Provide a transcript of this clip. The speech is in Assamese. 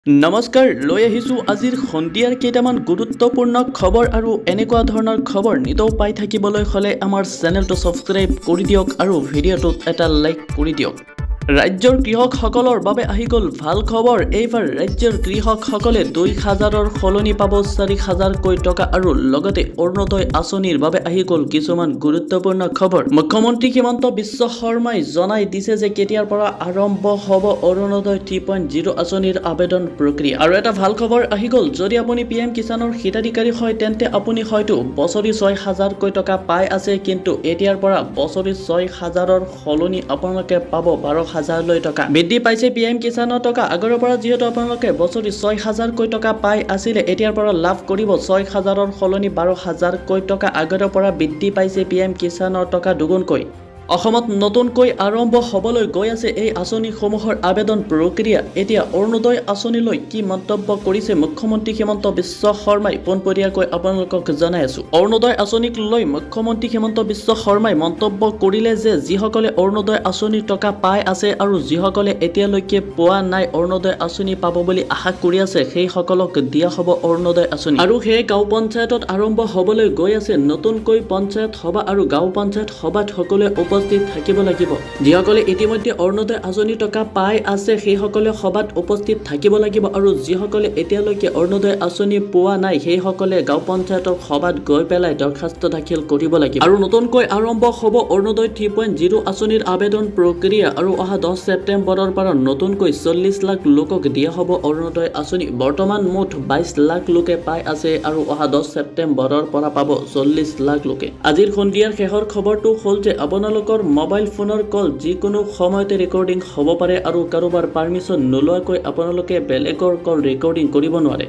নমস্কাৰ লৈ আহিছোঁ আজিৰ সন্ধিয়াৰ কেইটামান গুৰুত্বপূৰ্ণ খবৰ আৰু এনেকুৱা ধৰণৰ খবৰ নিতৌ পাই থাকিবলৈ হ'লে আমাৰ চেনেলটো ছাবস্ক্ৰাইব কৰি দিয়ক আৰু ভিডিঅ'টোত এটা লাইক কৰি দিয়ক। ৰাজ্যৰ কৃষকসকলৰ বাবে আহি গ'ল ভাল খবৰ। এইবাৰ ৰাজ্যৰ কৃষকসকলে ২,০০০ৰ সলনি পাব ৪,০০০কৈ টকা আৰু লগতে অৰুণোদয় আঁচনিৰ বাবে আহি গ'ল কিছুমান গুৰুত্বপূৰ্ণ খবৰ। মুখ্যমন্ত্ৰী হিমন্ত বিশ্ব শৰ্মাই জনাই দিছে যে কেতিয়াৰ পৰা আৰম্ভ হ'ব অৰুণোদয় 3.0 আঁচনিৰ আবেদন প্ৰক্ৰিয়া। আৰু এটা ভাল খবৰ আহি গ'ল, যদি আপুনি PM কিষাণৰ হিতাধিকাৰী হয় তেন্তে আপুনি হয়তো বছৰি ৬,০০০কৈ টকা পাই আছে, কিন্তু এতিয়াৰ পৰা বছৰি ৬,০০০ৰ সলনি আপোনালোকে পাব ১২,০০০লৈ টকা। বৃদ্ধি পাইছে PM কিষাণৰ টকা। আগৰ পৰা যিহেতু আপোনালোকে বছৰি ৬,০০০কৈ টকা পাই আছিলে, এতিয়াৰ পৰা লাভ কৰিব ৬,০০০ৰ সলনি ১২,০০০কৈ টকা। আগৰ পৰা বৃদ্ধি পাইছে PM কিষাণৰ টকা দুগুণকৈ। অসমত নতুনকৈ আৰম্ভ হ'বলৈ গৈ আছে এই আঁচনিসমূহৰ আবেদন প্ৰক্ৰিয়া। এতিয়া অৰুণোদয় আঁচনিলৈ কি মন্তব্য কৰিছে মুখ্যমন্ত্ৰী হিমন্ত বিশ্ব শৰ্মাই, পোনপটীয়াকৈ আপোনালোকক জনাই আছোঁ। অৰুণোদয় আঁচনিক লৈ মুখ্যমন্ত্ৰী হিমন্ত বিশ্ব শৰ্মাই মন্তব্য কৰিলে যে যিসকলে অৰুণোদয় আঁচনিৰ টকা পাই আছে আৰু যিসকলে এতিয়ালৈকে পোৱা নাই, অৰুণোদয় আঁচনি পাব বুলি আশা কৰি আছে, সেইসকলক দিয়া হ'ব অৰুণোদয় আঁচনি। আৰু সেই গাঁও পঞ্চায়তত আৰম্ভ হ'বলৈ গৈ আছে নতুনকৈ পঞ্চায়ত সভা আৰু গাঁও পঞ্চায়ত সভাত সকলোৱে উপস্থিত থাকিব লাগিব। যিসকলে ইতিমধ্যে অৰুণোদয় আঁচনিৰ টকা পাই আছে সেইসকলে সভাত উপস্থিত থাকিব লাগিব, আৰু যিসকলে এতিয়ালৈকে অৰুণোদয় আঁচনি পোৱা নাই সেইসকলে গাঁও পঞ্চায়তৰ সভাত গৈ পেলাই দৰখাস্ত দাখিল কৰিব লাগিব। আৰু নতুনকৈ আৰম্ভ হ'ব অৰুণোদয় 3.0 আঁচনিৰ আবেদন প্ৰক্ৰিয়া। আৰু অহা 10 ছেপ্টেম্বৰৰ পৰা নতুনকৈ 40 লাখ লোকক দিয়া হ'ব অৰুণোদয় আঁচনি। বৰ্তমান মুঠ 22 লাখ লোকে পাই আছে আৰু অহা 10 ছেপ্টেম্বৰৰ পৰা পাব 40 লাখ লোকে। আজিৰ সন্ধিয়াৰ শেষৰ খবৰটো হ'ল যে আপোনালোকৰ মোবাইল ফোনৰ কল যিকোনো সময়তে ৰেকৰ্ডিং হ'ব পাৰে আৰু কাৰোবাৰ পাৰ্মিশ্যন নোলোৱাকৈ আপোনালোকে বেলেগৰ কল ৰেকৰ্ডিং কৰিব নোৱাৰে।